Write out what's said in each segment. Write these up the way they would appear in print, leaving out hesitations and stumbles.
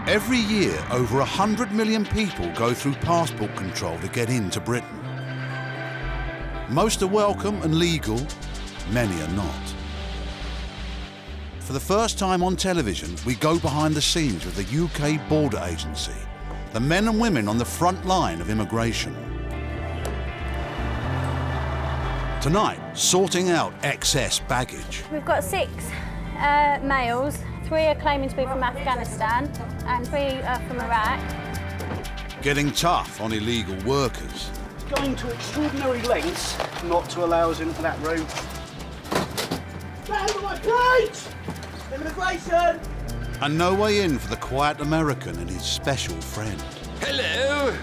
Every year, over 100 million people go through passport control to get into Britain. Most are welcome and legal, many are not. For the first time on television, we go behind the scenes with the UK Border Agency, the men and women on the front line of immigration. Tonight, sorting out excess baggage. We've got 6 males, 3 are claiming to be from Afghanistan and 3 are from Iraq. Getting tough on illegal workers. Going to extraordinary lengths not to allow us into that room. Get over my plate! Immigration! And no way in for the quiet American and his special friend. Hello!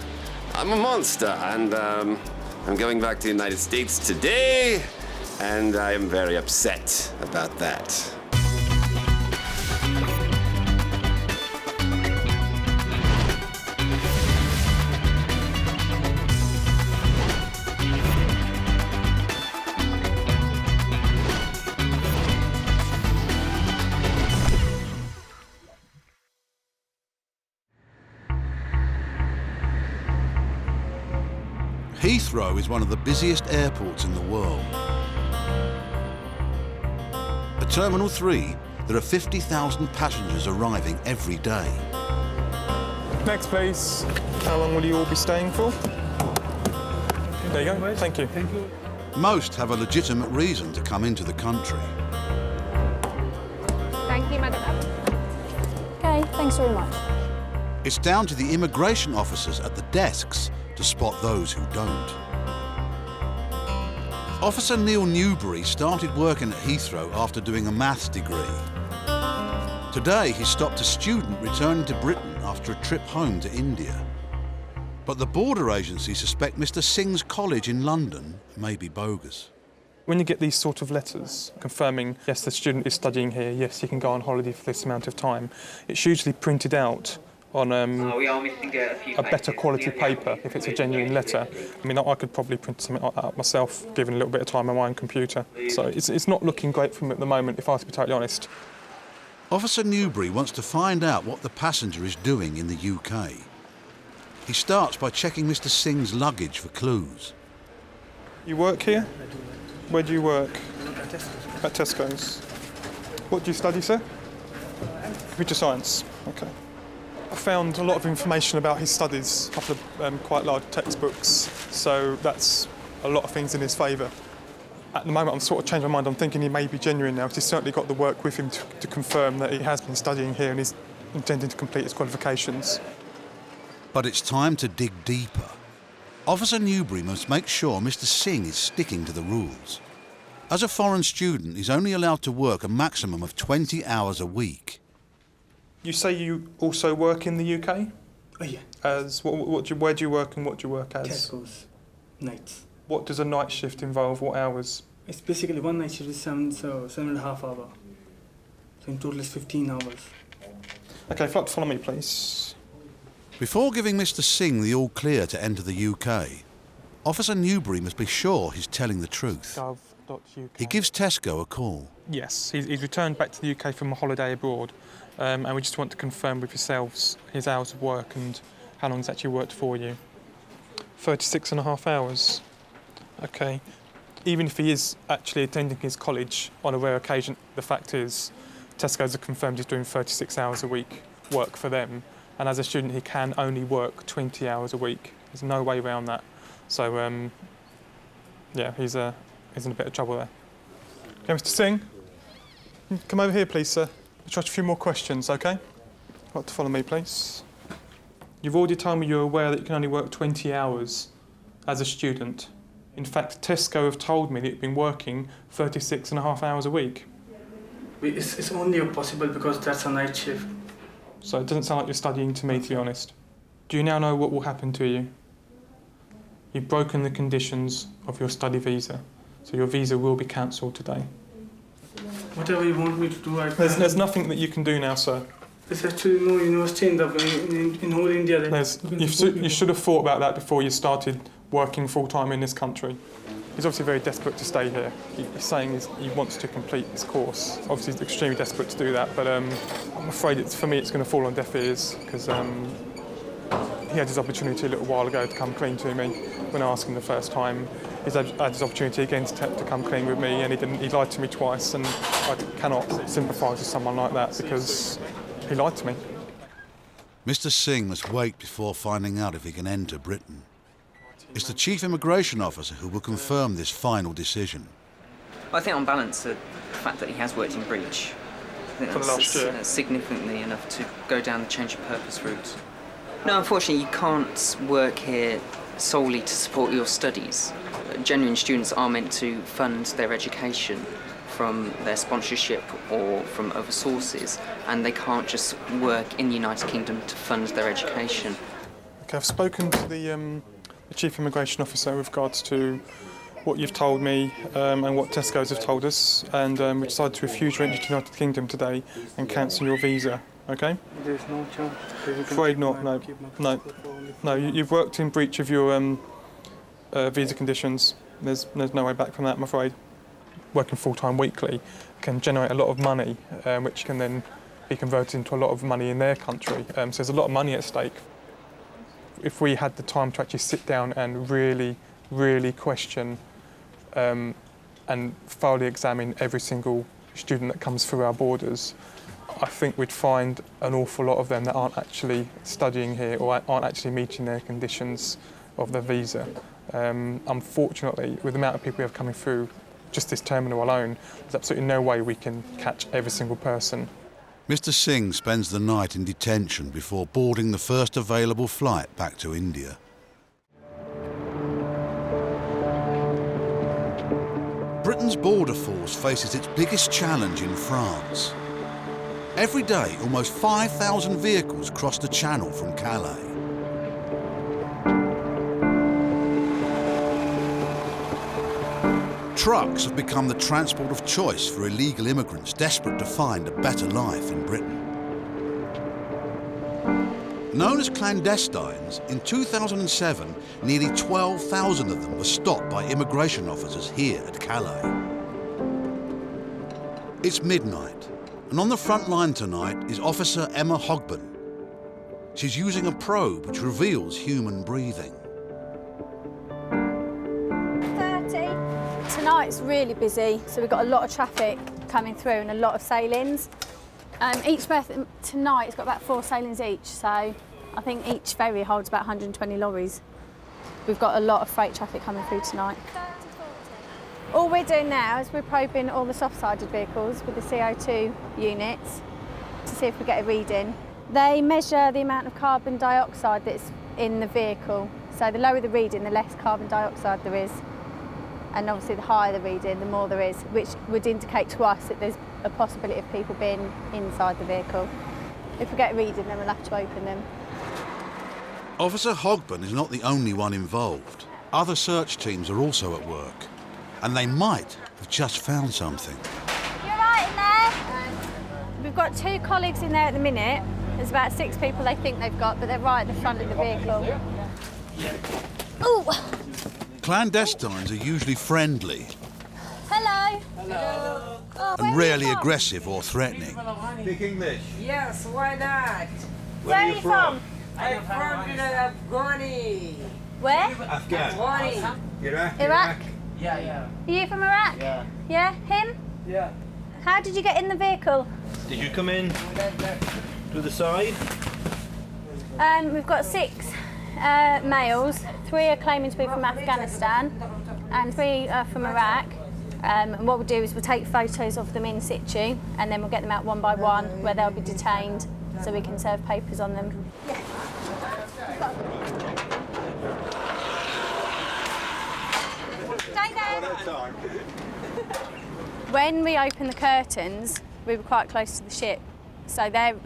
I'm a monster and I'm going back to the United States today and I am very upset about that. Heathrow is one of the busiest airports in the world. At Terminal 3, there are 50,000 passengers arriving every day. Next, please. How long will you all be staying for? There you go. Thank you. Thank you. Most have a legitimate reason to come into the country. Thank you, madam. OK, thanks very much. It's down to the immigration officers at the desks to spot those who don't. Officer Neil Newbury started working at Heathrow after doing a maths degree. Today, he stopped a student returning to Britain after a trip home to India. But the border agency suspect Mr. Singh's college in London may be bogus. When you get these sort of letters confirming, yes, the student is studying here, yes, you can go on holiday for this amount of time, it's usually printed out on a better quality paper if it's a genuine letter. I mean, I could probably print something like that up myself, given a little bit of time on my own computer. So it's not looking great for me at the moment, if I have to be totally honest. Officer Newbury wants to find out what the passenger is doing in the UK. He starts by checking Mr. Singh's luggage for clues. You work here? Where do you work? At Tesco's. What do you study, sir? Computer science. OK. I found a lot of information about his studies, a couple of quite large textbooks, so that's a lot of things in his favour. At the moment, I'm sort of changed my mind. I'm thinking he may be genuine now, because he's certainly got the work with him to confirm that he has been studying here and is intending to complete his qualifications. But it's time to dig deeper. Officer Newbury must make sure Mr. Singh is sticking to the rules. As a foreign student, he's only allowed to work a maximum of 20 hours a week. You say you also work in the UK? Oh, yeah. As where do you work and what do you work as? Tesco's, nights. What does a night shift involve? What hours? It's basically one night shift is 7.5 hours. So in total it's 15 hours. OK, if you'd like to follow me, please. Before giving Mr. Singh the all-clear to enter the UK, Officer Newbury must be sure he's telling the truth. Gov.uk. He gives Tesco a call. Yes, he's returned back to the UK from a holiday abroad, and we just want to confirm with yourselves his hours of work and how long he's actually worked for you. 36.5 hours. OK. Even if he is actually attending his college on a rare occasion, the fact is Tesco's have confirmed he's doing 36 hours a week work for them, and as a student he can only work 20 hours a week. There's no way around that. So, yeah, he's in a bit of trouble there. OK, Mr. Singh, come over here, please, sir. Let's ask a few more questions, OK? You'd like to follow me, please. You've already told me you're aware that you can only work 20 hours as a student. In fact, Tesco have told me that you've been working 36.5 hours a week. It's only possible because that's a night shift. So it doesn't sound like you're studying to me, to be honest. Do you now know what will happen to you? You've broken the conditions of your study visa, so your visa will be cancelled today. Whatever you want me to do, I can. There's nothing that you can do now, sir. There's actually no university in whole India. You should have thought about that before you started working full-time in this country. He's obviously very desperate to stay here. He's saying he wants to complete his course. Obviously, he's extremely desperate to do that, but I'm afraid for me it's going to fall on deaf ears because he had his opportunity a little while ago to come clean to me when I asked him the first time. He's had his opportunity again to come clean with me, and he didn't. He lied to me twice, and I cannot sympathise with someone like that because he lied to me. Mr. Singh must wait before finding out if he can enter Britain. It's the Chief Immigration Officer who will confirm this final decision. I think on balance, the fact that he has worked in breach, I think For the last year. that's significantly enough to go down the change of purpose route. No, unfortunately, you can't work here solely to support your studies. Genuine students are meant to fund their education from their sponsorship or from other sources, and they can't just work in the United Kingdom to fund their education. Okay, I've spoken to the Chief Immigration Officer with regards to what you've told me and what Tesco's have told us, and we decided to refuse your entry to the United Kingdom today and cancel your visa, okay? There's no chance. Afraid not, no. You've worked in breach of your visa conditions. There's no way back from that, I'm afraid. Working full-time weekly can generate a lot of money, which can then be converted into a lot of money in their country. So there's a lot of money at stake. If we had the time to actually sit down and really, really question and thoroughly examine every single student that comes through our borders, I think we'd find an awful lot of them that aren't actually studying here or aren't actually meeting their conditions of their visa. Unfortunately, with the amount of people we have coming through just this terminal alone, there's absolutely no way we can catch every single person. Mr. Singh spends the night in detention before boarding the first available flight back to India. Britain's border force faces its biggest challenge in France. Every day, almost 5,000 vehicles cross the Channel from Calais. Trucks have become the transport of choice for illegal immigrants desperate to find a better life in Britain. Known as clandestines, in 2007, nearly 12,000 of them were stopped by immigration officers here at Calais. It's midnight, and on the front line tonight is Officer Emma Hogben. She's using a probe which reveals human breathing. Tonight's really busy, so we've got a lot of traffic coming through and a lot of sailings. Each berth tonight has got about 4 sailings each, so I think each ferry holds about 120 lorries. We've got a lot of freight traffic coming through tonight. All we're doing now is we're probing all the soft-sided vehicles with the CO2 units to see if we get a reading. They measure the amount of carbon dioxide that's in the vehicle, so the lower the reading, the less carbon dioxide there is. And obviously the higher the reading, the more there is, which would indicate to us that there's a possibility of people being inside the vehicle. If we get a reading, then we'll have to open them. Officer Hogben is not the only one involved. Other search teams are also at work, and they might have just found something. You all right in there? We've got 2 colleagues in there at the minute. There's about 6 people they think they've got, but they're right at the front of the vehicle. Ooh! Clandestines are usually friendly Hello. Hello. Oh, and rarely aggressive or threatening. Speak English? Yes, why not? Where are you from? I'm from Afghani. Where? Afghan. Afghani. Iraq? Yeah. Are you from Iraq? Yeah. Yeah? Him? Yeah. How did you get in the vehicle? Did you come in to the side? We've got 6 males. 3 are claiming to be from Afghanistan and 3 are from Iraq. And what we'll do is we'll take photos of them in situ and then we'll get them out one by one where they'll be detained so we can serve papers on them. Stay there. When we opened the curtains, we were quite close to the ship, so their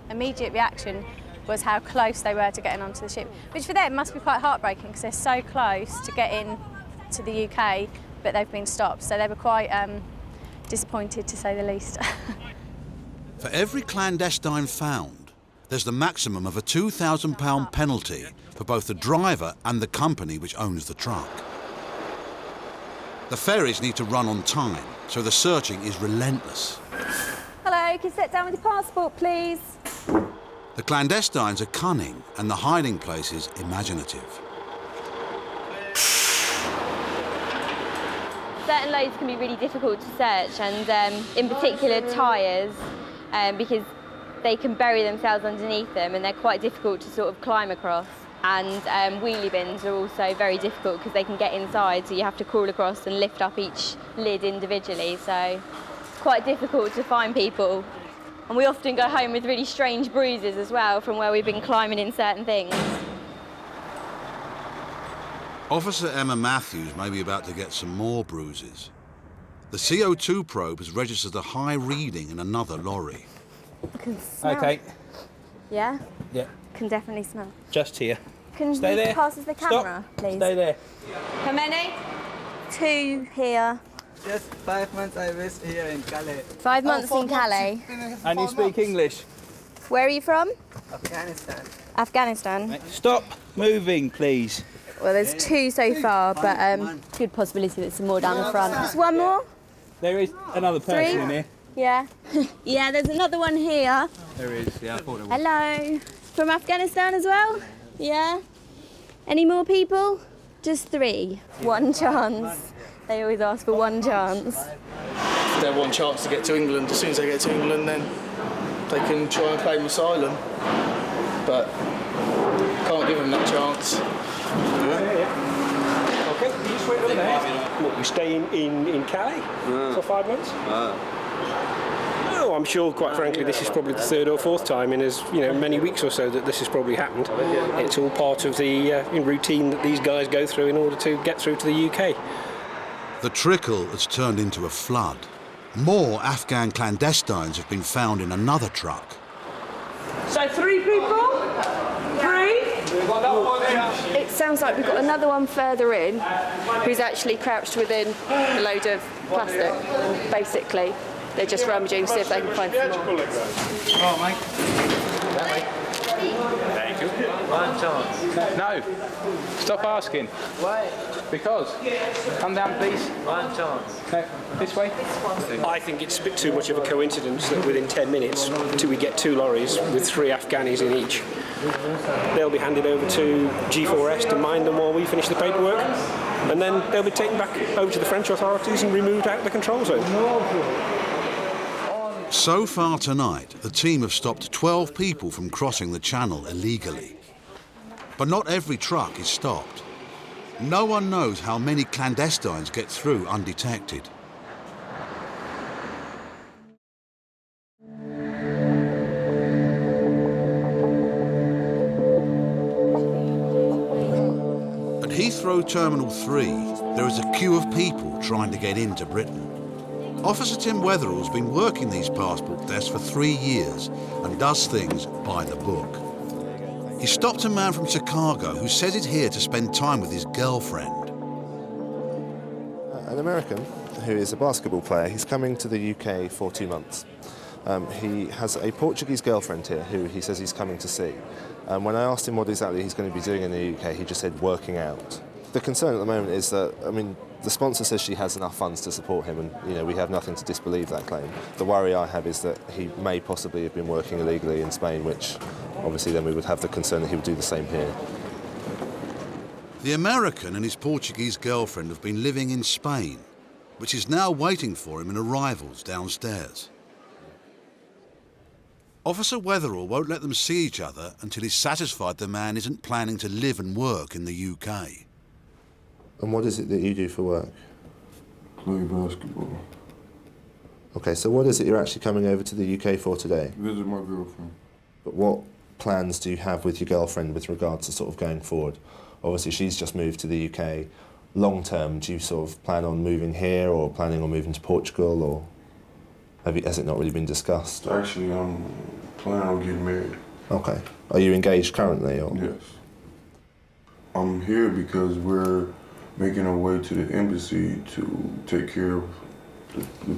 immediate reaction was how close they were to getting onto the ship, which for them must be quite heartbreaking because they're so close to getting to the UK, but they've been stopped. So they were quite disappointed, to say the least. For every clandestine found, there's the maximum of a £2,000 penalty for both the driver and the company which owns the truck. The ferries need to run on time, so the searching is relentless. Hello, can you sit down with your passport, please? The clandestines are cunning and the hiding places imaginative. Certain loads can be really difficult to search, and in particular tyres, because they can bury themselves underneath them and they're quite difficult to sort of climb across. And wheelie bins are also very difficult because they can get inside, so you have to crawl across and lift up each lid individually, so it's quite difficult to find people. And we often go home with really strange bruises as well from where we've been climbing in certain things. Officer Emma Matthews may be about to get some more bruises. The CO2 probe has registered a high reading in another lorry. I can smell. Okay. Yeah? Yeah. Can definitely smell. Just here. Can Stay you there. pass us the camera, please? Stay there. How many? 2 here. Just 5 months I was here in Calais. 5 months in Calais. And you speak English? Where are you from? Afghanistan. Afghanistan. Stop moving, please. Well, there's 2 so far, but good possibility that some more down the front. Just one more? There is another person 3? in here. Yeah. Yeah, there's another one here. There is, yeah, I thought there was. Hello. From Afghanistan as well? Yeah. Any more people? Just 3. 1 chance. They always ask for 1 chance. Their one chance to get to England. As soon as they get to England, then they can try and claim asylum. But can't give them that chance. Okay, you just wait over there. What, we stay in Calais for 5 months? No, I'm sure, quite frankly, this is probably the 3rd or 4th time in as many weeks or so that this has probably happened. It's all part of the routine that these guys go through in order to get through to the UK. The trickle has turned into a flood. More Afghan clandestines have been found in another truck. So 3 people? 3? It sounds like we've got another one further in who's actually crouched within a load of plastic. Basically, they're just rummaging to see if they can find some more. Oh, mate. That way. Thank you. 1 chance. No. Stop asking. Why? Because. Come down, please. 1 chance. No. This way. I think it's a bit too much of a coincidence that within 10 minutes, till we get 2 lorries with 3 Afghanis in each, they'll be handed over to G4S to mind them while we finish the paperwork, and then they'll be taken back over to the French authorities and removed out of the control zone. So far tonight, the team have stopped 12 people from crossing the channel illegally. But not every truck is stopped. No one knows how many clandestines get through undetected. At Heathrow Terminal 3, there is a queue of people trying to get into Britain. Officer Tim Wetherell's been working these passport desks for 3 years and does things by the book. He stopped a man from Chicago who says he's here to spend time with his girlfriend. An American who is a basketball player. He's coming to the UK for 2 months. He has a Portuguese girlfriend here who he says he's coming to see. When I asked him what exactly he's going to be doing in the UK, he just said working out. The concern at the moment is that, the sponsor says she has enough funds to support him, and we have nothing to disbelieve that claim. The worry I have is that he may possibly have been working illegally in Spain, which obviously then we would have the concern that he would do the same here. The American and his Portuguese girlfriend have been living in Spain, which is now waiting for him in arrivals downstairs. Officer Wetherell won't let them see each other until he's satisfied the man isn't planning to live and work in the UK. And what is it that you do for work? Play basketball. Okay, so what is it you're actually coming over to the UK for today? Visit my girlfriend. But what plans do you have with your girlfriend with regards to sort of going forward? Obviously, she's just moved to the UK. Long term, do you sort of plan on moving here or planning on moving to Portugal, or has it not really been discussed? Actually, I'm planning on getting married. Okay. Are you engaged currently, or? Yes. I'm here because we're making our way to the embassy to take care of the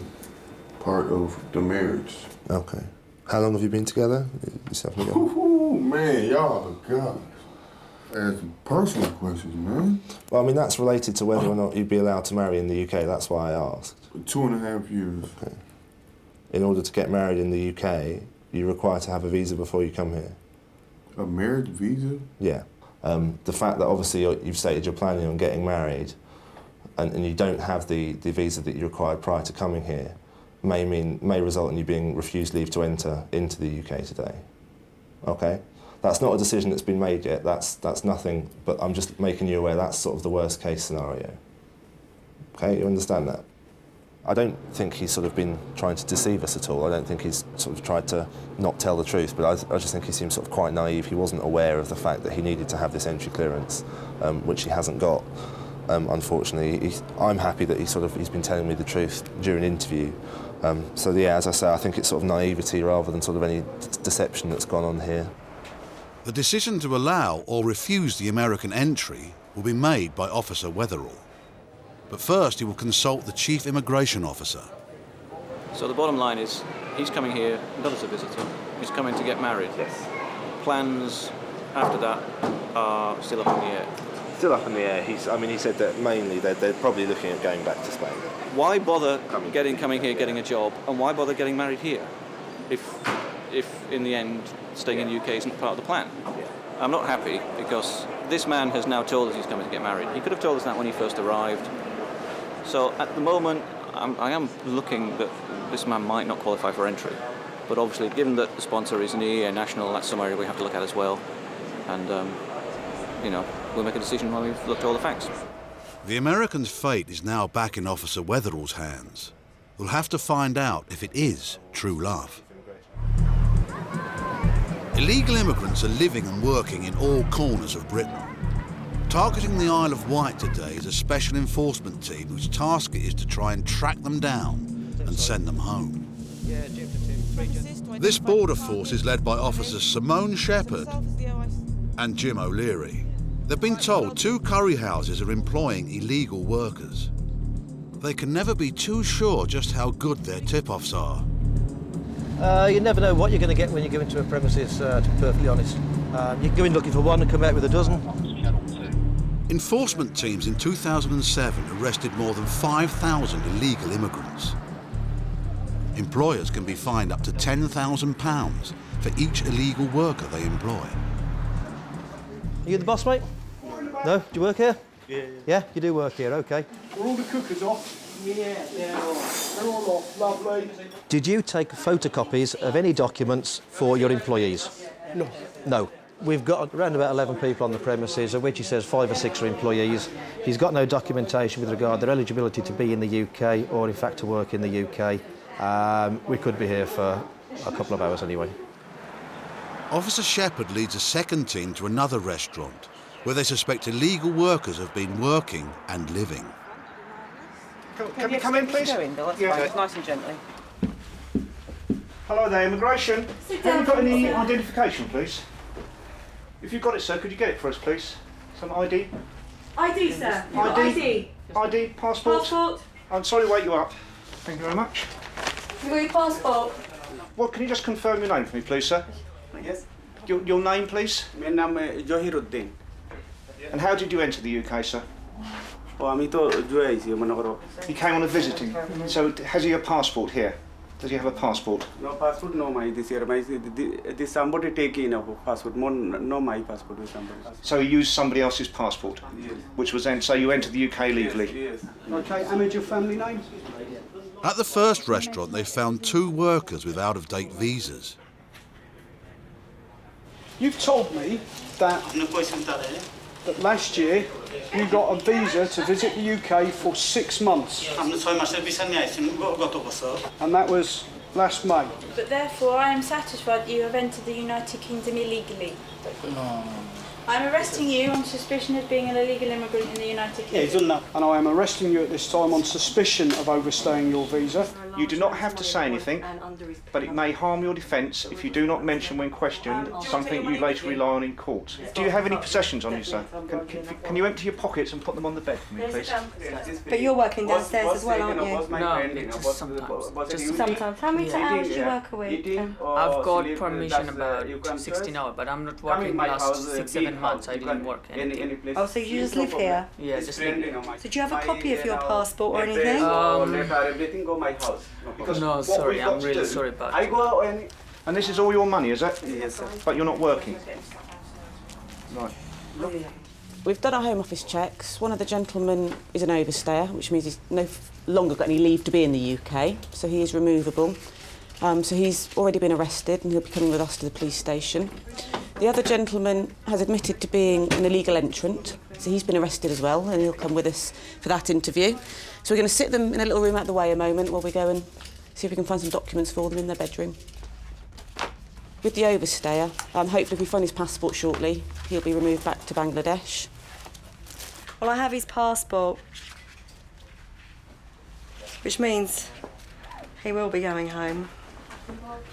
part of the marriage. Okay. How long have you been together? Yourself and your Ooh, man, y'all the guys. asking personal questions, man. Well, I mean, that's related to whether or not you'd be allowed to marry in the UK. That's why I asked. 2.5 years. Okay. In order to get married in the UK, you're required to have a visa before you come here. A marriage visa? Yeah. The fact that obviously you've stated you're planning on getting married and you don't have the visa that you required prior to coming here may result in you being refused leave to enter into the UK today. Okay? That's not a decision that's been made yet. That's nothing, but I'm just making you aware that's sort of the worst case scenario. Okay, you understand that? I don't think he's sort of been trying to deceive us at all. I don't think he's sort of tried to not tell the truth, but I just think he seems sort of quite naive. He wasn't aware of the fact that he needed to have this entry clearance, which he hasn't got. Unfortunately, I'm happy that he's been telling me the truth during an interview. So yeah, as I say, I think it's sort of naivety rather than sort of any deception that's gone on here. The decision to allow or refuse the American entry will be made by Officer Wetherall. But first he will consult the Chief Immigration Officer. So the bottom line is, he's coming here not as a visitor, he's coming to get married. Yes. Plans after that are still up in the air. Still up in the air. He said that mainly they're probably looking at going back to Spain. Why bother coming here, getting a job, and why bother getting married here? If in the end staying in the UK isn't part of the plan. I'm not happy because this man has now told us he's coming to get married. He could have told us that when he first arrived. So at the moment, I am looking that this man might not qualify for entry. But obviously, given that the sponsor is an EEA national, that's some area we have to look at as well. And, we'll make a decision when we've looked at all the facts. The American's fate is now back in Officer Wetherall's hands. We'll have to find out if it is true love. Illegal immigrants are living and working in all corners of Britain. Targeting the Isle of Wight today is a special enforcement team whose task it is to try and track them down and send them home. This border force is led by Officers Simone Shepherd and Jim O'Leary. They've been told 2 curry houses are employing illegal workers. They can never be too sure just how good their tip-offs are. You never know what you're going to get when you go into a premises, to be perfectly honest. You can go in looking for one and come out with a dozen. Enforcement teams in 2007 arrested more than 5,000 illegal immigrants. Employers can be fined up to £10,000 for each illegal worker they employ. Are you the boss, mate? No? Do you work here? Yeah. Yeah, you do work here, OK. Are all the cookers off? Yeah, they're all off. Lovely. Did you take photocopies of any documents for your employees? No. No. We've got around about 11 people on the premises, of which he says 5 or 6 are employees. He's got no documentation with regard to their eligibility to be in the UK or, in fact, to work in the UK. We could be here for a couple of hours anyway. Officer Shepherd leads a second team to another restaurant where they suspect illegal workers have been working and living. Can you come in, please? Right, nice and gently. Hello there, immigration. Have you got any identification, please? If you've got it, sir, could you get it for us, please? Some ID? ID, sir. ID. ID, passport? Passport. I'm sorry to wake you up. Thank you very much. You got your passport? Well, can you just confirm your name for me, please, sir? Yes. Your name, please? My name is Johiruddin. And how did you enter the UK, sir? Oh, He came on a visiting. So has he a passport here? Does he have a passport? No passport, no my this year. This somebody taking a passport. No my passport with somebody. So he used somebody else's passport? Yes. Which was then, so you entered the UK legally? Yes. Okay, and your family name? At the first restaurant, they found 2 workers with out-of-date visas. You've told me that last year you got a visa to visit the UK for 6 months. And that was last May. But therefore I am satisfied you have entered the United Kingdom illegally. No. I'm arresting you on suspicion of being an illegal immigrant in the United Kingdom. And I am arresting you at this time on suspicion of overstaying your visa. You do not have to say anything, but it may harm your defence if you do not mention when questioned something you later rely on in court. Do you have any possessions on you, sir? Can you empty your pockets and put them on the bed for me, please? But you're working downstairs as well, aren't you? No, just sometimes. Just Sometimes. How many hours do you work a week? I've got permission about 16 hours, but I'm not working last 6-7 months. I didn't work anything. Oh, so you just live here? Yeah, just live. So do you have a copy of your passport or anything? No, sorry, I'm really sorry about it. And this is all your money, is it? Yes, sir. But you're not working? Right. We've done our Home Office checks. One of the gentlemen is an overstayer, which means he's no longer got any leave to be in the UK, so he is removable. So he's already been arrested and he'll be coming with us to the police station. The other gentleman has admitted to being an illegal entrant, so he's been arrested as well, and he'll come with us for that interview. So we're going to sit them in a little room out the way a moment while we go and see if we can find some documents for them in their bedroom. With the overstayer, hopefully if we find his passport shortly, he'll be removed back to Bangladesh. Well, I have his passport, which means he will be going home.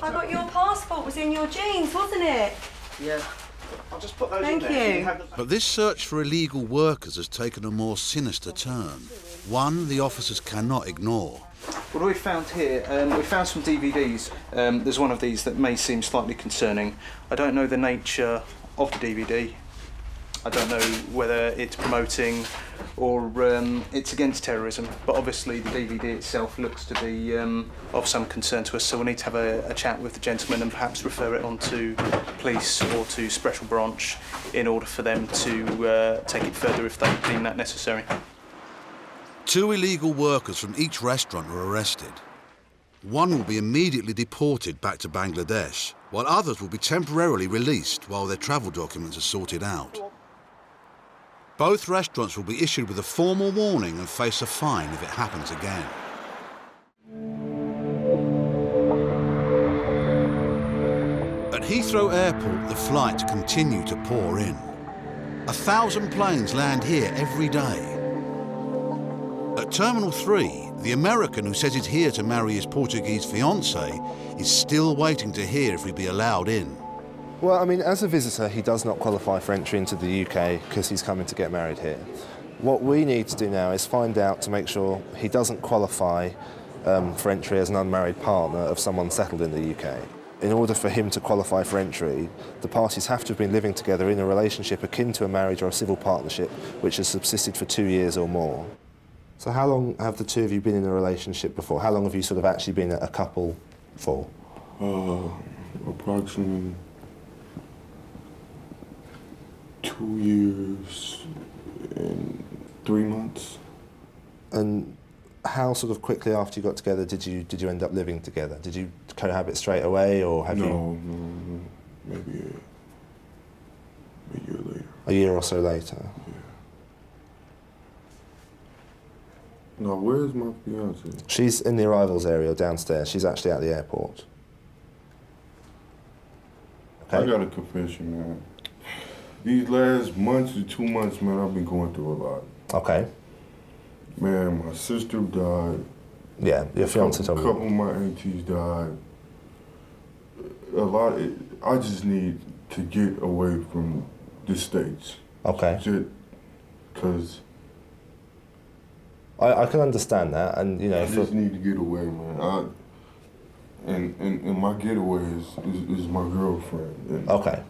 I got your passport was in your jeans, wasn't it? Yeah. I'll just put those Thank in there. you. But this search for illegal workers has taken a more sinister turn. One the officers cannot ignore. What we found here, we found some DVDs. There's one of these that may seem slightly concerning. I don't know the nature of the DVD. I don't know whether it's promoting or it's against terrorism, but obviously the DVD itself looks to be of some concern to us, so we'll need to have a chat with the gentleman and perhaps refer it on to police or to special branch in order for them to take it further if they deem that necessary. 2 illegal workers from each restaurant were arrested. One will be immediately deported back to Bangladesh, while others will be temporarily released while their travel documents are sorted out. Both restaurants will be issued with a formal warning and face a fine if it happens again. At Heathrow Airport, the flights continue to pour in. 1,000 planes land here every day. At Terminal 3, the American who says he's here to marry his Portuguese fiancée is still waiting to hear if he'll be allowed in. Well, I mean, as a visitor, he does not qualify for entry into the UK because he's coming to get married here. What we need to do now is find out to make sure he doesn't qualify for entry as an unmarried partner of someone settled in the UK. In order for him to qualify for entry, the parties have to have been living together in a relationship akin to a marriage or a civil partnership which has subsisted for 2 years or more. So how long have the two of you been in a relationship before? How long have you sort of actually been a couple for? Approximately 2 years and 3 months. And how sort of quickly after you got together did you end up living together? Did you cohabit straight away, or have you? No, maybe a year later. A year or so later. Yeah. Now, where's my fiancée? She's in the arrivals area downstairs. She's actually at the airport. Okay. I got a confession, man. These last months or 2 months, man, I've been going through a lot. Okay. Man, my sister died. Yeah, your fiancée told me. A couple of my aunties died. I just need to get away from the States. Okay. Because I can understand that, and you know. I just need to get away, man. And my getaway is my girlfriend. And okay.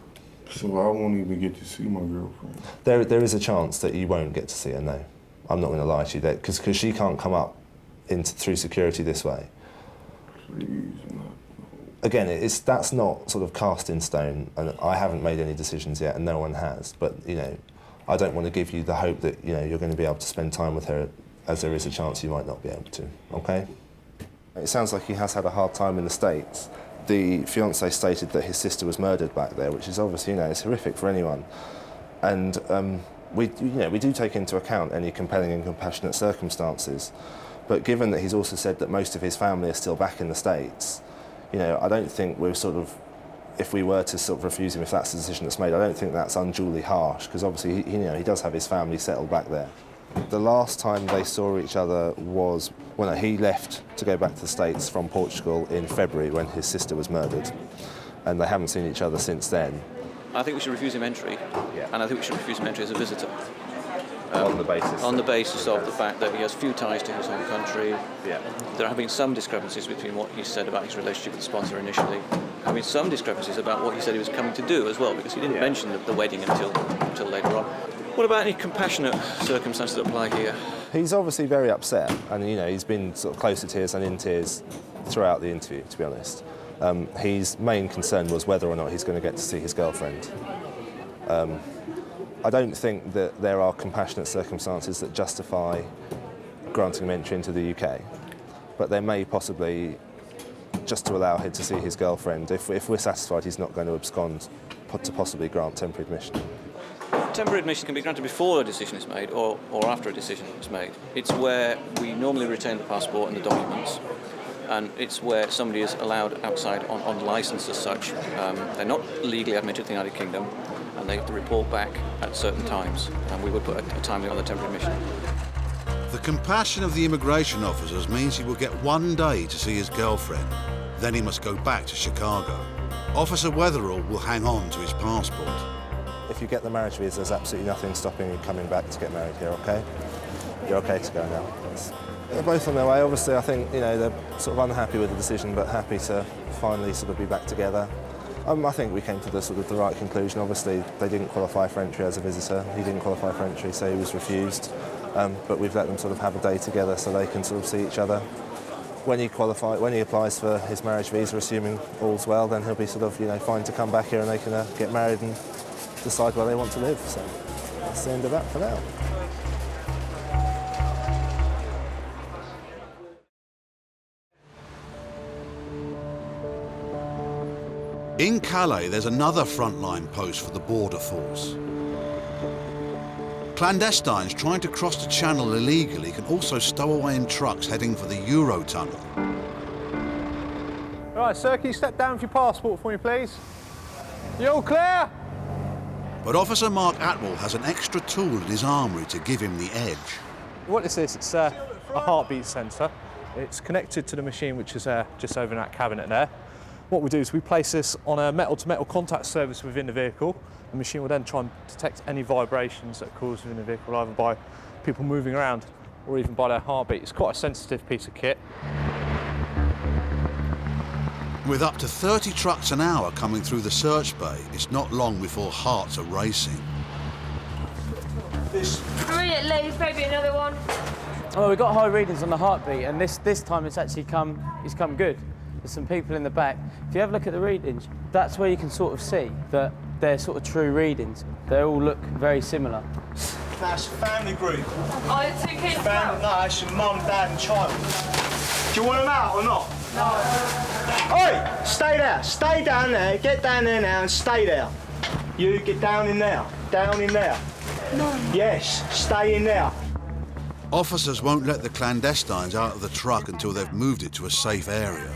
So I won't even get to see my girlfriend. There is a chance that you won't get to see her. No, I'm not going to lie to you, because she can't come up through security this way. Please, man. Again, that's not sort of cast in stone, and I haven't made any decisions yet, and no one has. But you know, I don't want to give you the hope that you're going to be able to spend time with her, as there is a chance you might not be able to. Okay. It sounds like he has had a hard time in the States. The fiancé stated that his sister was murdered back there, which is obviously, it's horrific for anyone. And we do take into account any compelling and compassionate circumstances. But given that he's also said that most of his family are still back in the States, I don't think we're if we were to sort of refuse him, if that's the decision that's made, I don't think that's unduly harsh, because obviously, he does have his family settled back there. The last time they saw each other was when he left to go back to the States from Portugal in February when his sister was murdered. And they haven't seen each other since then. I think we should refuse him entry, and I think we should refuse him entry as a visitor. On the basis? On the basis of the fact that he has few ties to his home country. Yeah. There have been some discrepancies between what he said about his relationship with the sponsor initially. There have been some discrepancies about what he said he was coming to do as well, because he didn't mention the wedding until later on. What about any compassionate circumstances that apply here? He's obviously very upset, and he's been sort of close to tears and in tears throughout the interview, to be honest. His main concern was whether or not he's going to get to see his girlfriend. I don't think that there are compassionate circumstances that justify granting him entry into the UK, but there may possibly, just to allow him to see his girlfriend, if we're satisfied he's not going to abscond, to possibly grant temporary admission. Temporary admission can be granted before a decision is made or after a decision is made. It's where we normally retain the passport and the documents, and it's where somebody is allowed outside on licence as such. They're not legally admitted to the United Kingdom, and they have to report back at certain times, and we would put a time limit on the temporary admission. The compassion of the immigration officers means he will get 1 day to see his girlfriend. Then he must go back to Chicago. Officer Weatherall will hang on to his passport. If you get the marriage visa, there's absolutely nothing stopping you coming back to get married here, OK? You're OK to go now. They're both on their way. Obviously, I think, they're sort of unhappy with the decision, but happy to finally sort of be back together. I think we came to the right conclusion. Obviously, they didn't qualify for entry as a visitor. He didn't qualify for entry, so he was refused. But we've let them sort of have a day together so they can sort of see each other. When he applies for his marriage visa, assuming all's well, then he'll be sort of, fine to come back here and they can get married and decide where they want to live. So that's the end of that for now. In Calais, there's another frontline post for the border force. Clandestines trying to cross the channel illegally can also stow away in trucks heading for the Eurotunnel. Right, sir, can you step down with your passport for me, please? You all clear? But Officer Mark Atwell has an extra tool in his armoury to give him the edge. What is this? It's a heartbeat sensor. It's connected to the machine, which is just over in that cabinet there. What we do is we place this on a metal-to-metal contact surface within the vehicle. The machine will then try and detect any vibrations that are caused within the vehicle, either by people moving around or even by their heartbeat. It's quite a sensitive piece of kit. With up to 30 trucks an hour coming through the search bay, it's not long before hearts are racing. Brilliant, ladies, maybe another one. Well, we've got high readings on the heartbeat, and this time it's actually come good. There's some people in the back. If you have a look at the readings, that's where you can sort of see that they're sort of true readings. They all look very similar. That's a family group. Oh, the two kids. No, it's your mum, dad, and child. Do you want them out or not? No. Oi! Stay there. Stay down there. Get down there now and stay there. You get down in there. Down in there. No. Yes, stay in there. Officers won't let the clandestines out of the truck until they've moved it to a safe area.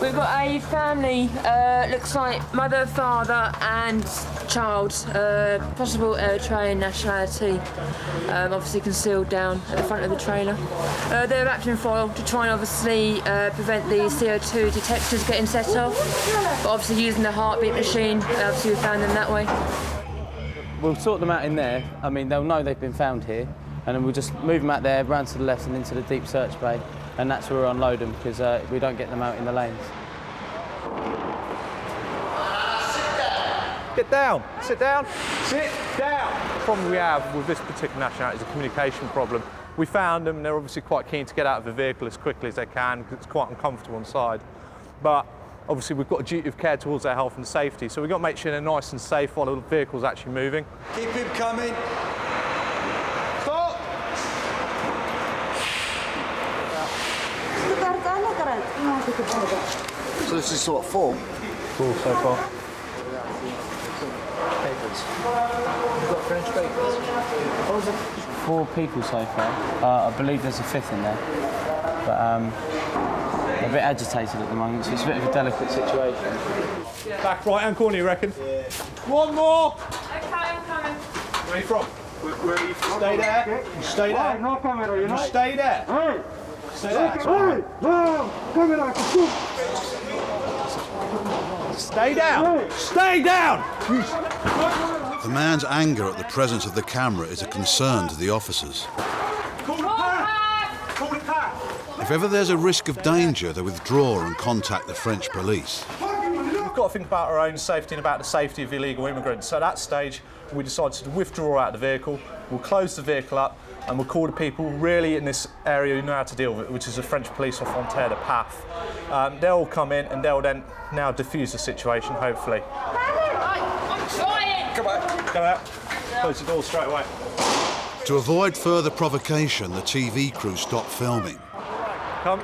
We've got a family, looks like mother, father and child, possible Eritrean nationality, obviously concealed down at the front of the trailer. They're wrapped in foil to try and obviously prevent the CO2 detectors getting set off, but obviously using the heartbeat machine, obviously we found them that way. We'll sort them out in there. I mean, they'll know they've been found here, and then we'll just move them out there, round to the left and into the deep search bay. And that's where we unload them, because we don't get them out in the lanes. Get down, sit down, sit down. The problem we have with this particular nationality is a communication problem. We found them, and they're obviously quite keen to get out of the vehicle as quickly as they can, because it's quite uncomfortable inside. But obviously we've got a duty of care towards their health and safety, so we've got to make sure they're nice and safe while the vehicle's actually moving. Keep him coming. So this is what, 4? 4 so far. Papers. You've got French papers. What was it? 4 people so far. I believe there's a 5th in there. But they're a bit agitated at the moment, so it's a bit of a delicate situation. Back right hand corner, you reckon? Yeah. One more! Okay, I'm coming. Where are you from? Where are you? Stay there. You stay there. No camera, you know. Stay there. Hey. Stay there. Hey. No camera. Stay down. Stay down. The man's anger at the presence of the camera is a concern to the officers. Call the pack. Call the pack. If ever there's a risk of danger, they withdraw and contact the French police. We've got to think about our own safety and about the safety of illegal immigrants. So at that stage, we decided to withdraw out of the vehicle. We'll close the vehicle up and we'll call the people really in this area who know how to deal with it, which is the French police or Frontier de Path. They'll come in and they'll then now defuse the situation, hopefully. I'm trying! Come out. Go out. Close the door straight away. To avoid further provocation, the TV crew stopped filming. Come.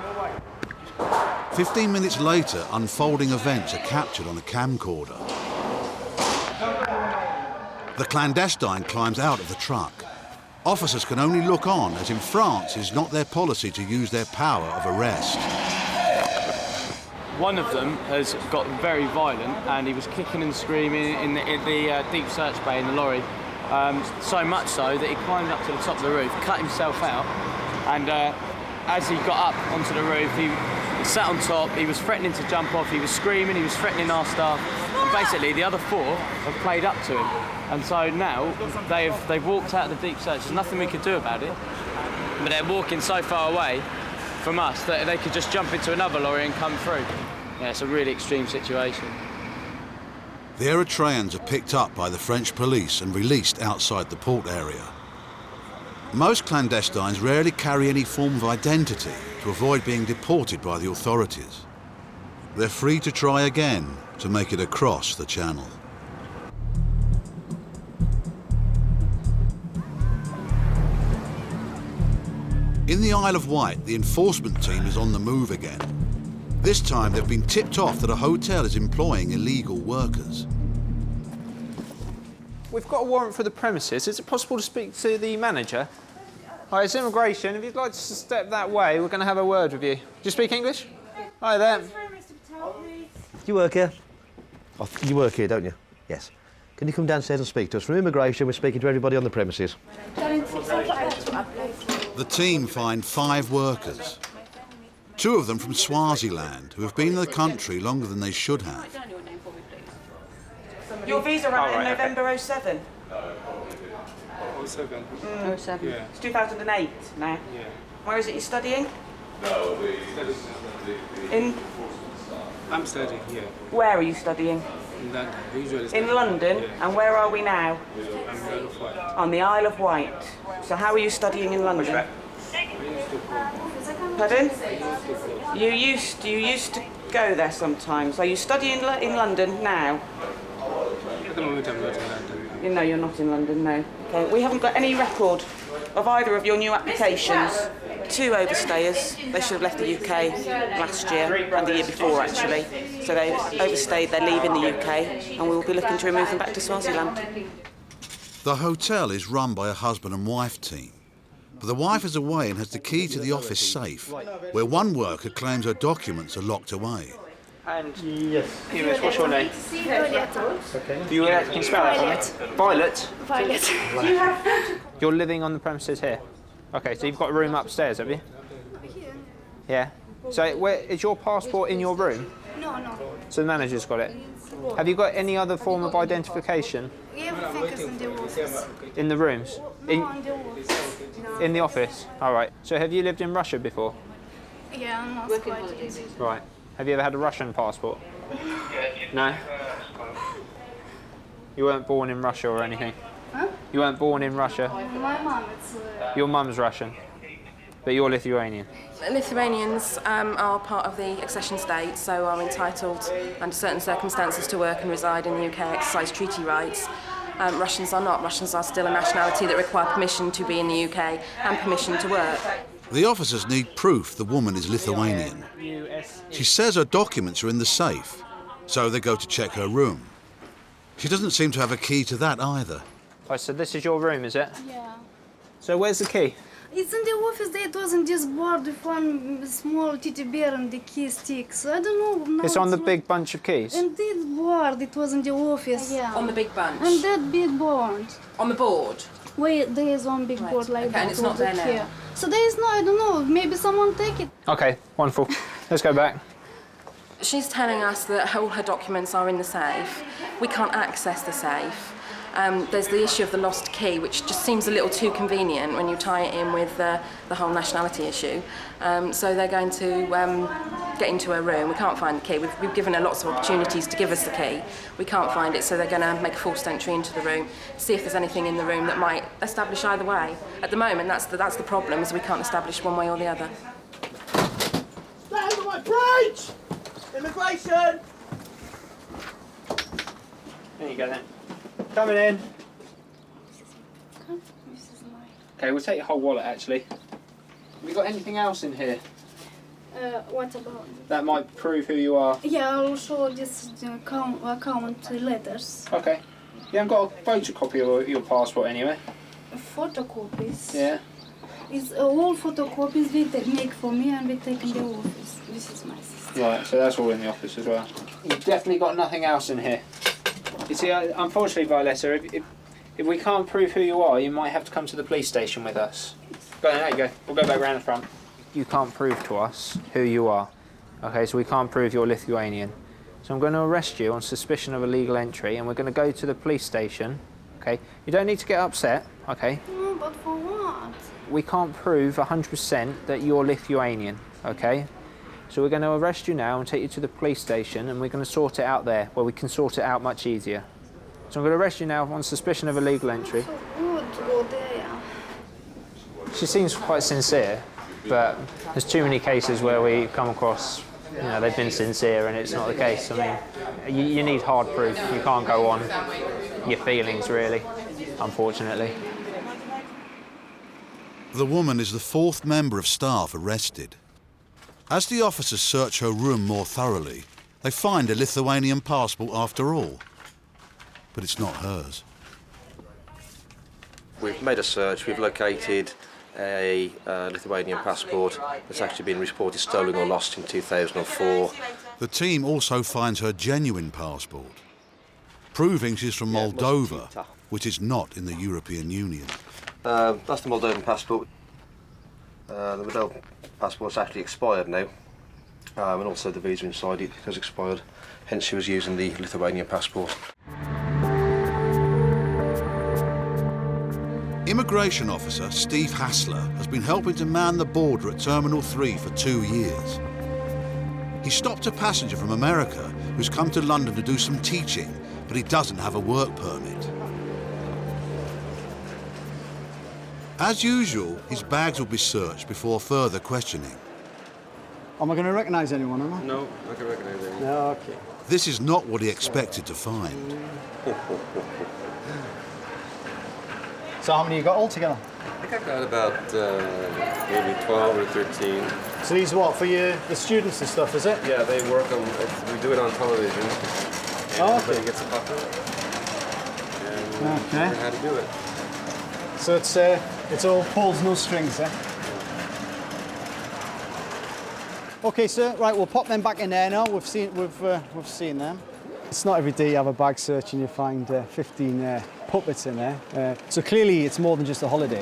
15 minutes later, unfolding events are captured on a camcorder. The clandestine climbs out of the truck. Officers can only look on, as in France it's not their policy to use their power of arrest. One of them has got very violent and he was kicking and screaming in the deep search bay in the lorry. So much so that he climbed up to the top of the roof, cut himself out, and as he got up onto the roof, he sat on top, he was threatening to jump off, he was screaming, he was threatening our staff, and basically the other four have played up to him. And so now they've walked out of the deep search. There's nothing we could do about it, but they're walking so far away from us that they could just jump into another lorry and come through. Yeah, it's a really extreme situation. The Eritreans are picked up by the French police and released outside the port area. Most clandestines rarely carry any form of identity to avoid being deported by the authorities. They're free to try again to make it across the channel. In the Isle of Wight, the enforcement team is on the move again. This time they've been tipped off that a hotel is employing illegal workers. We've got a warrant for the premises. Is it possible to speak to the manager? Hi, it's immigration. If you'd like to step that way, we're going to have a word with you. Do you speak English? Hi there. You work here? Oh, you work here, don't you? Yes. Can you come downstairs and speak to us? From immigration, we're speaking to everybody on the premises. The team find 5 workers. 2 of them from Swaziland, who have been in the country longer than they should have. Your visa ran in November 07. 07. 07. Yeah. It's 2008 now. Yeah. Where is it you're studying? I'm studying here. Where are you studying? In London. Usually In London? Yeah. And where are we now? I'm On the Isle of Wight. So how are you studying in London? Pardon? You used to go there sometimes. Are you studying in London now? At the moment I'm not in London. No, you're not in London, no. Okay, we haven't got any record of either of your new applications. 2 overstayers. They should have left the UK last year and the year before, actually. So they overstayed, they're leaving the UK, and we will be looking to remove them back to Swaziland. The hotel is run by a husband and wife team. But the wife is away and has the key to the office safe, where one worker claims her documents are locked away. And yes, what's your name? Okay. Do you can you spell that for me? Violet. Violet. You're living on the premises here. Okay, so you've got a room upstairs, have you? Yeah. So where is your passport in your room? No. So the manager's got it. Have you got any other form of identification? Everything is in the office. In the rooms? No, in the office. In the office? All right. So have you lived in Russia before? Yeah, I'm not quite easy. Right. Have you ever had a Russian passport? No? You weren't born in Russia or anything? Huh? You weren't born in Russia? My mom, it's... Your mum's Russian, but you're Lithuanian. Lithuanians are part of the accession state, so are entitled under certain circumstances to work and reside in the UK, exercise treaty rights. Russians are not. Russians are still a nationality that require permission to be in the UK and permission to work. The officers need proof the woman is Lithuanian. She says her documents are in the safe, so they go to check her room. She doesn't seem to have a key to that either. Oh, so this is your room, is it? Yeah. So where's the key? It's in the office. It was on this board with one small teddy bear and the key stick. So I don't know. Now It's on the big bunch of keys? And this board, it was in the office. On the big bunch? And that big board. On the board? Wait, there is one big board like that and it's not over there now. here. So there is no, I don't know, maybe someone take it. Okay, wonderful. Let's go back. She's telling us that all her documents are in the safe. We can't access the safe. There's the issue of the lost key, which just seems a little too convenient when you tie it in with the whole nationality issue. So they're going to get into her room. We can't find the key. We've given her lots of opportunities to give us the key. We can't find it, so they're going to make a forced entry into the room, see if there's anything in the room that might establish either way. At the moment, that's the problem, is we can't establish one way or the other. Stand on my bridge! Immigration! There you go then. Coming in. Okay, we'll take your whole wallet actually. Have we got anything else in here What about? that might prove who you are? Yeah, I'll show this account letters. Okay. You haven't got a photocopy of your passport anyway? Photocopies. Yeah. It's all photocopies they make for me and we take in the office. This is my sister. Right, so that's all in the office as well. You've definitely got nothing else in here. You see, unfortunately, Violetta, if we can't prove who you are, you might have to come to the police station with us. Go on, there you go. We'll go back round the front. You can't prove to us who you are. Okay, so we can't prove you're Lithuanian. So I'm going to arrest you on suspicion of illegal entry, and we're going to go to the police station. Okay, you don't need to get upset. Okay. No, but for what? We can't prove 100% that you're Lithuanian. Okay. So we're going to arrest you now and take you to the police station, and we're going to sort it out there, where we can sort it out much easier. So I'm going to arrest you now on suspicion of illegal entry. So good to go there. She seems quite sincere, but there's too many cases where we come across, you know, they've been sincere and it's not the case. I mean, you need hard proof. You can't go on your feelings, really, unfortunately. The woman is the fourth member of staff arrested. As the officers search her room more thoroughly, they find a Lithuanian passport after all. But it's not hers. We've made a search, we've located a Lithuanian passport that's actually been reported stolen or lost in 2004. The team also finds her genuine passport, proving she's from Moldova, which is not in the European Union. That's the Moldovan passport. The Moldovan passport's actually expired now, and also the visa inside it has expired, hence she was using the Lithuanian passport. Immigration officer Steve Hassler has been helping to man the border at Terminal 3 for 2 years. He stopped a passenger from America who's come to London to do some teaching, but he doesn't have a work permit. As usual, his bags will be searched before further questioning. Am I going to recognise anyone, am I? No, I can recognise anyone. No, okay. This is not what he expected to find. So how many you got altogether? I think I've got about maybe 12 or 13. So these are what, for the students and stuff, is it? Yeah, they work on, we do it on television. And everybody gets a copy. And we learn how to do it. So it's all pulls, no strings, eh? Okay, sir. Right, we'll pop them back in there now. We've seen them. It's not every day you have a bag search and you find 15 puppets in there. So clearly, it's more than just a holiday.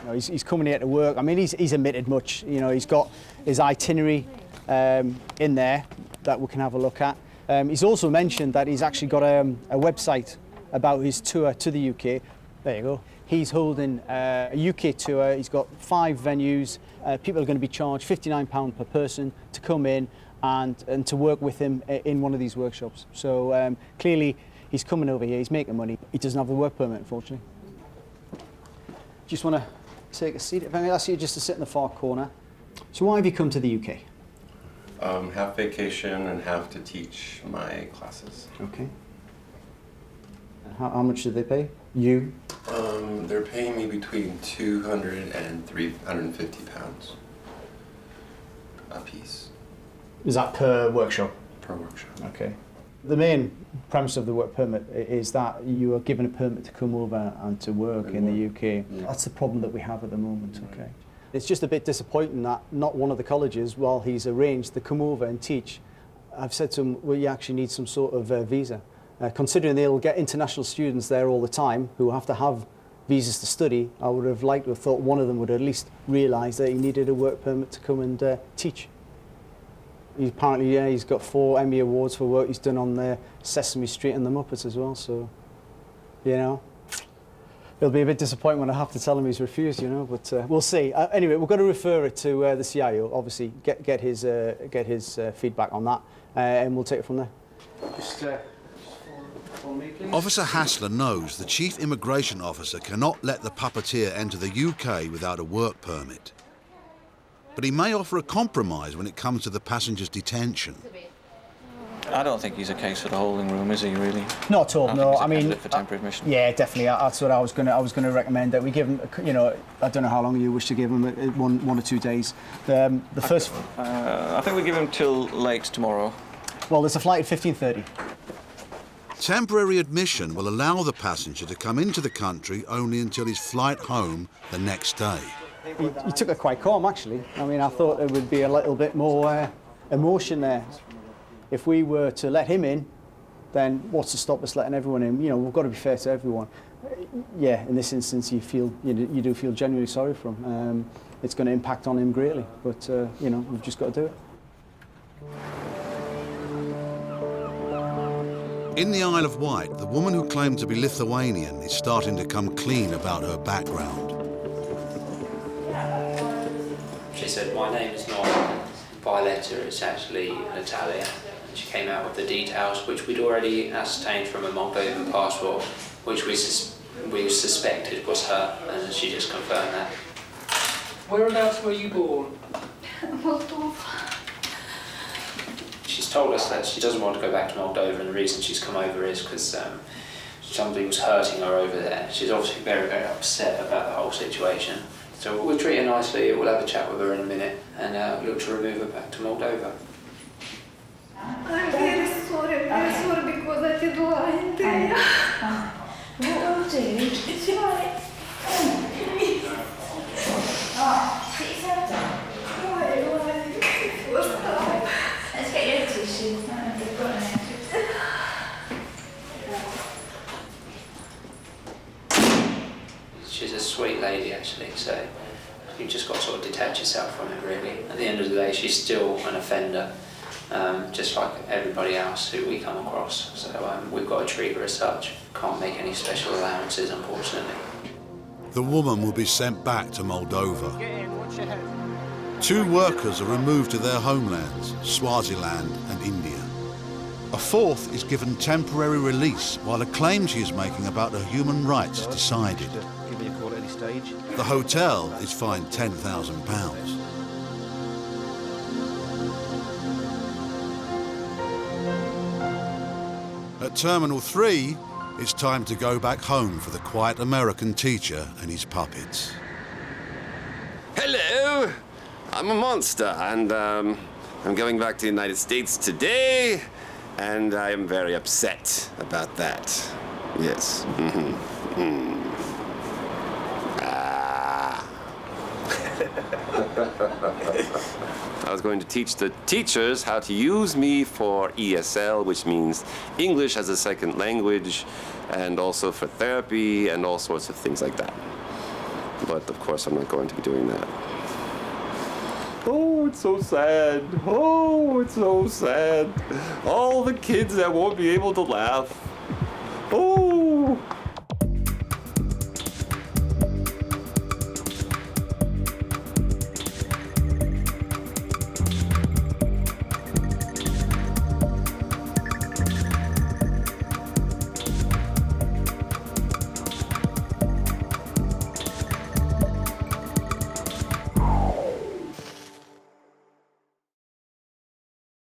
You know, he's coming here to work. I mean, he's admitted much. You know, he's got his itinerary in there that we can have a look at. He's also mentioned that he's actually got a website about his tour to the UK. There you go. He's holding a UK tour. He's got 5 venues. People are going to be charged £59 per person to come in and to work with him in one of these workshops. So clearly he's coming over here, he's making money. He doesn't have the work permit, unfortunately. Just want to take a seat. If I may ask you just to sit in the far corner. So why have you come to the UK? Half vacation and half to teach my classes. Okay. How much do they pay? You? They're paying me between £200 and £350 a piece. Is that per workshop? Per workshop. Okay. The main premise of the work permit is that you are given a permit to come over and to work in the UK. Yeah. That's the problem that we have at the moment, okay. It's just a bit disappointing that not one of the colleges, while he's arranged to come over and teach, I've said to him, well, you actually need some sort of visa. Considering they'll get international students there all the time who have to have visas to study, I would have liked to have thought one of them would at least realise that he needed a work permit to come and teach. Apparently, yeah, he's got 4 Emmy Awards for work he's done on Sesame Street and the Muppets as well, so, you know. It'll be a bit disappointing when I have to tell him he's refused, you know, but we'll see. Anyway, we're going to refer it to the CIO, obviously, get his feedback on that, and we'll take it from there. Just follow me, please. Officer Hassler knows the Chief Immigration Officer cannot let the puppeteer enter the UK without a work permit. But he may offer a compromise when it comes to the passenger's detention. I don't think he's a case for the holding room, is he, really? Not at all, no. I mean, for temporary admission. Yeah, definitely. That's what I was going to recommend, that we give him, you know, I don't know how long you wish to give him, 1 or 2 days. The first... I think we give him till late tomorrow. Well, there's a flight at 15:30. Temporary admission will allow the passenger to come into the country only until his flight home the next day. He took it quite calm, actually. I mean, I thought there would be a little bit more emotion there. If we were to let him in, then what's to stop us letting everyone in? You know, we've got to be fair to everyone. Yeah, in this instance, you do feel genuinely sorry for him. It's going to impact on him greatly, but you know, we've just got to do it. In the Isle of Wight, the woman who claimed to be Lithuanian is starting to come clean about her background. She said, my name is not by letter, it's actually Natalia. And she came out with the details, which we'd already ascertained from a Moldovan passport, which we suspected was her, and she just confirmed that. Whereabouts were you born? Moldova. She's told us that she doesn't want to go back to Moldova, and the reason she's come over is because somebody was hurting her over there. She's obviously very, very upset about the whole situation. So we'll treat her nicely, we'll have a chat with her in a minute, and look to remove her back to Moldova. I'm very sorry because I did lie to you. What I'll do, it's alright. Sit yourself down. Let's get your tissue. I don't know if they've got any. She's a sweet lady, actually, so you've just got to sort of detach yourself from it, really. At the end of the day, she's still an offender, just like everybody else who we come across. So we've got to treat her as such. Can't make any special allowances, unfortunately. The woman will be sent back to Moldova. 2 workers are removed to their homelands, Swaziland and India. A 4th is given temporary release while a claim she is making about her human rights is decided. Give me a call at any stage. The hotel is fined £10,000. At Terminal 3, it's time to go back home for the quiet American teacher and his puppets. Hello! I'm a monster, and I'm going back to the United States today, and I am very upset about that. Yes. I was going to teach the teachers how to use me for ESL, which means English as a second language, and also for therapy and all sorts of things like that. But of course, I'm not going to be doing that. Oh, it's so sad. Oh, it's so sad. All the kids that won't be able to laugh. Oh.